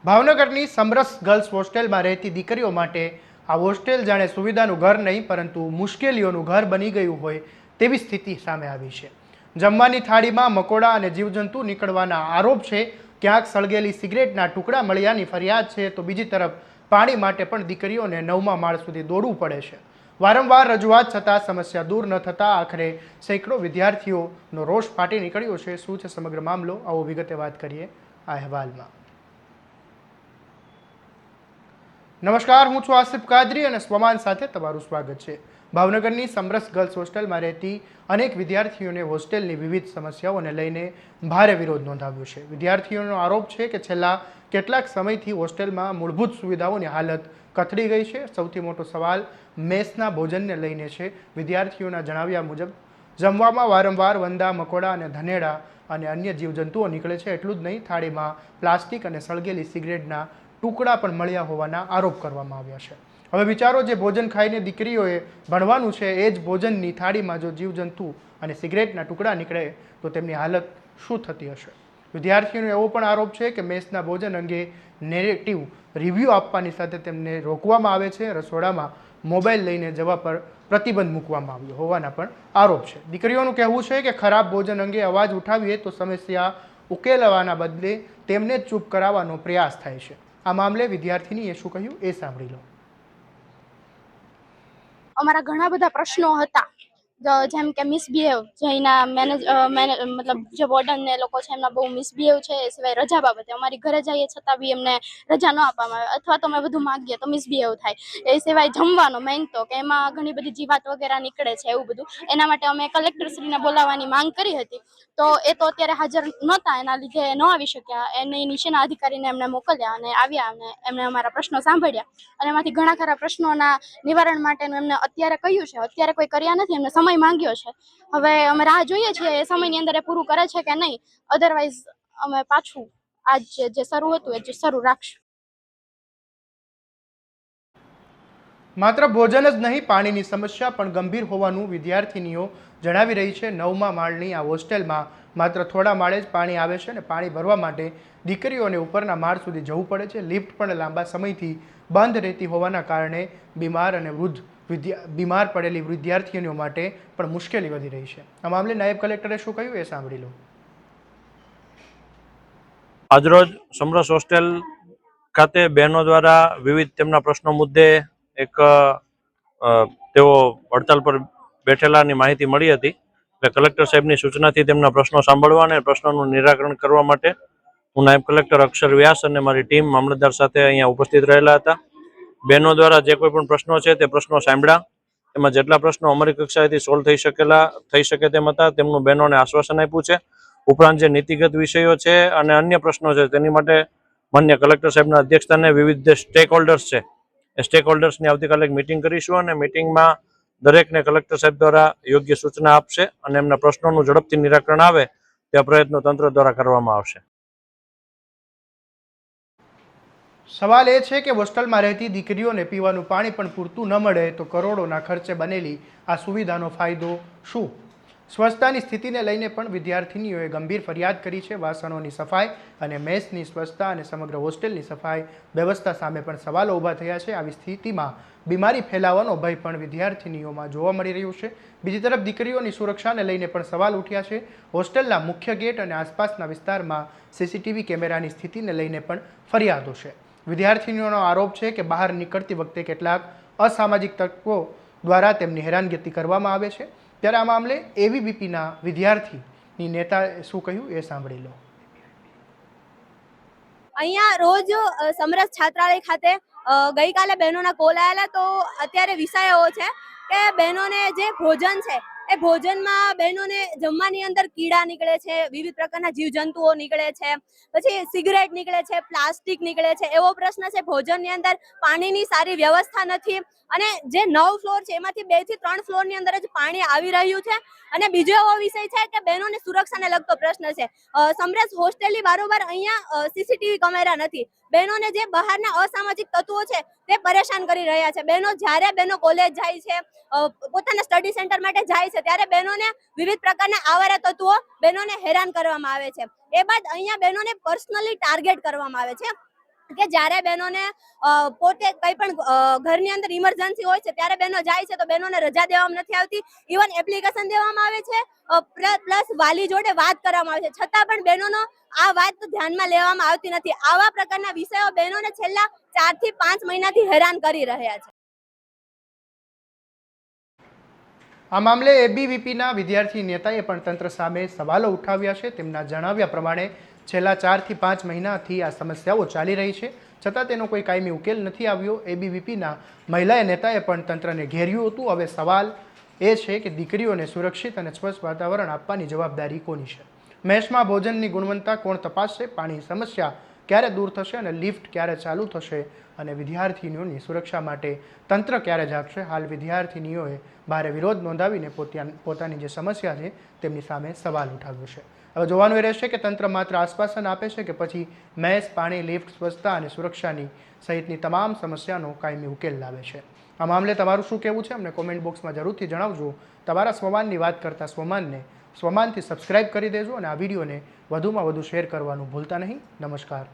ભાવનગરની સમરસ ગર્લ્સ હોસ્ટેલમાં રહેતી દીકરીઓ માટે આ હોસ્ટેલ જાણે સુવિધાનું ઘર નહીં પરંતુ મુશ્કેલીઓનું ઘર બની ગયું હોય તેવી સ્થિતિ સામે આવી છે। જમવાની થાળીમાં મકોડા અને જીવજંતુ નીકળવાના આરોપ છે, ક્યાંક સળગેલી સિગરેટના ટુકડા મળ્યાની ફરિયાદ છે, તો બીજી તરફ પાણી માટે પણ દીકરીઓને 9મા માળ સુધી દોડવું પડે છે। વારંવાર રજૂઆત છતાં સમસ્યા દૂર ન થતાં આખરે સેંકડો વિદ્યાર્થીઓનો રોષ ફાટી નીકળ્યો છે। શું છે સમગ્ર મામલો, આવો વિગતે વાત કરીએ આ અહેવાલમાં। નમસ્કાર, હું છું આસિફ કાદરી અને સ્વમાન સાથે તમારું સ્વાગત છે। ભાવનગરની સમરસ ગર્લ્સ હોસ્ટેલમાં રહેતી અનેક વિદ્યાર્થીઓને હોસ્ટેલની વિવિધ સમસ્યાઓને લઈને ભારે વિરોધ નોંધાવ્યો છે। વિદ્યાર્થીઓનો આરોપ છે કે છેલ્લા કેટલાક સમયથી હોસ્ટેલમાં મૂળભૂત સુવિધાઓની હાલત કથળી ગઈ છે। સૌથી મોટો સવાલ મેસના ભોજનને લઈને છે। વિદ્યાર્થીઓના જણાવ્યા મુજબ જમવામાં વારંવાર વંદા, મકોડા અને ધનેડા અને અન્ય જીવજંતુઓ નીકળે છે। એટલું જ નહીં, થાળીમાં પ્લાસ્ટિક અને સળગેલી સિગરેટના ટુકડા પણ મળ્યા હોવાના આરોપ કરવામાં આવ્યા છે। હવે વિચારો, જે ભોજન ખાઈને દીકરીઓએ ભણવાનું છે એ જ ભોજનની થાળીમાં જો જીવજંતુ અને સિગરેટના ટુકડા નીકળે તો તેમની હાલત શું થતી હશે। વિદ્યાર્થીઓનો એવો પણ આરોપ છે કે મેસના ભોજન અંગે નેગેટિવ રિવ્યૂ આપવાની સાથે તેમને રોકવામાં આવે છે। રસોડામાં મોબાઈલ લઈને જવા પર પ્રતિબંધ મૂકવામાં આવ્યો હોવાના પણ આરોપ છે। દીકરીઓનું કહેવું છે કે ખરાબ ભોજન અંગે અવાજ ઉઠાવીએ તો સમસ્યા ઉકેલવાના બદલે તેમને જ ચૂપ કરાવવાનો પ્રયાસ થાય છે। આ મામલે વિદ્યાર્થીનીએ શું કહ્યું એ સાંભળી લો। અમારા ઘણા બધા પ્રશ્નો હતા, જેમ કે મિસબિહેવ, જેના મતલબ જે વોર્ડન ને લોકો છે એમના બહુ મિસબિહેવ છે। એ સિવાય રજા બાબતે અમારી ઘરે જઈએ છતાં બી એમને રજા ન આપવામાં આવે, અથવા તો અમે બધું માંગીએ તો મિસબિહેવ થાય। એ સિવાય જમવાનો મેઇન તો કે એમાં ઘણી બધી જીવાત વગેરે નીકળે છે, એવું બધું। એના માટે અમે કલેક્ટરશ્રીને બોલાવવાની માંગ કરી હતી, તો એ તો અત્યારે હાજર નહોતા, એના લીધે ન આવી શક્યા। એની નીચેના અધિકારીને એમને મોકલ્યા અને આવ્યા અને એમને અમારા પ્રશ્નો સાંભળ્યા અને એમાંથી ઘણા ખરા પ્રશ્નોના નિવારણ માટેનું એમને અત્યારે કહ્યું છે। અત્યારે કોઈ કર્યા નથી, એમને સમય માંગ્યો છે। હવે અમે રાહ જોઈએ છીએ એ સમયની અંદર એ પૂરું કરે છે કે નહીં, અધરવાઇઝ અમે પાછું આજ જે શરૂ હતું એ જે શરૂ રાખશું। માત્ર ભોજન જ નહીં, પાણીની સમસ્યા પણ ગંભીર હોવાનું વિદ્યાર્થીનીઓ જણાવી રહી છે। 9મા માળની આ હોસ્ટેલમાં માત્ર થોડા માળે જ પાણી આવે છે અને પાણી ભરવા માટે દીકરીઓને ઉપરના માળ સુધી જવું પડે છે। લિફ્ટ પણ લાંબા સમયથી બંધ રહેતી હોવાના કારણે બીમાર પડેલી વિદ્યાર્થીનીઓ માટે પણ મુશ્કેલી વધી રહી છે। આ મામલે નાયબ કલેક્ટરે શું કહ્યું એ સાંભળી લો। આજરોજ સમરસ હોસ્ટેલ ખાતે બહેનો દ્વારા વિવિધ તેમના પ્રશ્નો મુદ્દે એક તેઓ હડતાલ પર બેઠેલાની માહિતી મળી હતી, એટલે કલેક્ટર સાહેબની સૂચનાથી તેમના પ્રશ્નો સાંભળવા અને પ્રશ્નોનું નિરાકરણ કરવા માટે હું નાયબ કલેક્ટર અક્ષર વ્યાસ અને મારી ટીમ મામલતદાર સાથે અહીંયા ઉપસ્થિત રહેલા હતા। બહેનો દ્વારા જે કોઈ પણ પ્રશ્નો છે તે પ્રશ્નો સાંભળ્યા, એમાં જેટલા પ્રશ્નો અમારી કક્ષાએથી સોલ્વ થઈ શકે તેમ હતા તેમનું બહેનોને આશ્વાસન આપ્યું છે। ઉપરાંત જે નીતિગત વિષયો છે અને અન્ય પ્રશ્નો છે તેની માટે માન્ય કલેક્ટર સાહેબના અધ્યક્ષસ્થાને વિવિધ સ્ટેક હોલ્ડર્સ છે એ સ્ટેક હોલ્ડર્સની આવતીકાલે એક મિટિંગ કરીશું અને મિટિંગમાં દરેકને કલેક્ટર સાહેબ દ્વારા યોગ્ય સૂચના આપશે અને એમના પ્રશ્નોનું ઝડપથી નિરાકરણ આવે તે પ્રયત્નો તંત્ર દ્વારા કરવામાં આવશે। સવાલ એ છે કે હોસ્ટેલમાં રહેતી દીકરીઓને પીવાનું પાણી પણ પૂરતું ન મળે તો કરોડોના ખર્ચે બનેલી આ સુવિધાનો ફાયદો શું? સ્વચ્છતાની સ્થિતિને લઈને પણ વિદ્યાર્થીનીઓએ ગંભીર ફરિયાદ કરી છે। વાસણોની સફાઈ અને મેસની સ્વચ્છતા અને સમગ્ર હોસ્ટેલની સફાઈ વ્યવસ્થા સામે પણ સવાલો ઊભા થયા છે। આવી સ્થિતિમાં બીમારી ફેલાવાનો ભય પણ વિદ્યાર્થીનીઓમાં જોવા મળી રહ્યું છે। બીજી તરફ દીકરીઓની સુરક્ષાને લઈને પણ સવાલ ઉઠ્યા છે। હોસ્ટેલના મુખ્ય ગેટ અને આસપાસના વિસ્તારમાં સીસીટીવી કેમેરાની સ્થિતિને લઈને પણ ફરિયાદો છે। વિદ્યાર્થીનીઓનો આરોપ છે કે બહાર નીકળતી વખતે કેટલાક અસામાજિક તત્વો દ્વારા તેમની હેરાનગતિ કરવામાં આવે છે। ત્યારે આ મામલે એબીવીપીના વિદ્યાર્થીની નેતાએ શું કહ્યું એ સાંભળી લો। અહીંયા રોજ સમરસ છાત્રાલય ખાતે ગઈકાલે બહેનોના કોલ આવેલા, તો અત્યારે વિષય એવો છે કે બહેનોને જે ભોજન છે એ ભોજનમાં બહેનોને જમવાની અંદર કીડા નીકળે છે, વિવિધ પ્રકારના જીવજંતુઓ નીકળે છે, પછી સિગરેટ નીકળે છે, પ્લાસ્ટિક નીકળે છે। એવો પ્રશ્ન છે। ભોજનની અંદર પાણીની સારી વ્યવસ્થા નથી અને જે 9 ફ્લોર છે એમાંથી 2 થી 3 ફ્લોરની અંદર જ પાણી આવી રહ્યું છે। અને બીજો એવો વિષય છે કે બહેનોની સુરક્ષાને લગતો પ્રશ્ન છે। સમરસ હોસ્ટેલની બારોબાર અહીંયા સીસીટીવી કેમેરા નથી। બહેનોને જે બહારના અસામાજિક તત્વો છે તે પરેશાન કરી રહ્યા છે। જ્યારે બહેનો કોલેજ જાય છે, પોતાના સ્ટડી સેન્ટર માટે જાય છે, ત્યારે બહેનોને વિવિધ પ્રકારના આવારા તત્વો બહેનોને હેરાન કરવામાં આવે છે। એ બાદ અહીંયા બહેનોને પર્સનલી ટાર્ગેટ કરવામાં આવે છે। કે જ્યારે બહેનોને પોતે કંઈ પણ ઘરની અંદર ઇમરજન્સી હોય છે ત્યારે બહેનો જાય છે તો બહેનોને રજા દેવામાં નથી આવતી, ઇવન એપ્લિકેશન દેવામાં આવે છે, પ્લસ વાલી જોડે વાત કરવામાં આવે છે, છતાં પણ બહેનોનો આ વાત તો ધ્યાનમાં લેવામાં આવતી નથી. આવા પ્રકારના વિષયો બહેનોને છેલ્લા 4 થી 5 મહિનાથી હેરાન કરી રહ્યા છે. આ મામલે એબીવીપીના વિદ્યાર્થી નેતાએ પણ તંત્ર સામે સવાલો ઉઠાવ્યા છે. તેમના જણાવ્યા પ્રમાણે છેલ્લા 4 થી 5 મહિનાથી આ સમસ્યાઓ ચાલી રહી છે, છતાં તેનો કોઈ કાયમી ઉકેલ નથી આવ્યો. એબીવીપીના મહિલા નેતાએ પણ તંત્રને ઘેર્યું હતું. હવે સવાલ એ છે કે દીકરીઓને સુરક્ષિત અને સ્વચ્છ વાતાવરણ આપવાની જવાબદારી કોની છે? મેસમાં ભોજનની ગુણવત્તા કોણ તપાસશે? પાણી સમસ્યા ક્યારે દૂર થશે અને લિફ્ટ ક્યારે ચાલુ થશે? અને વિદ્યાર્થીનીઓની સુરક્ષા માટે તંત્ર ક્યારે જાગશે? હાલ વિદ્યાર્થીનીઓએ ભારે વિરોધ નોંધાવીને પોતાની જે સમસ્યા છે તેમની સામે સવાલ ઉઠાવ્યો છે. હવે જોવાનું એ રહેશે કે તંત્ર માત્ર આશ્વાસન આપે છે કે પછી મેસ, પાણી, લિફ્ટ, સ્વચ્છતા અને સુરક્ષાની સહિતની તમામ સમસ્યાનો કાયમી ઉકેલ લાવે છે. આ મામલે તમારું શું કહેવું છે અમને કોમેન્ટ બોક્સમાં જરૂરથી જણાવજો. તમારા સ્વમાનની વાત કરતા સ્વમાનથી સબસ્ક્રાઇબ કરી દેજો અને આ વિડીયોને વધુમાં વધુ શેર કરવાનું ભૂલતા નહીં. નમસ્કાર.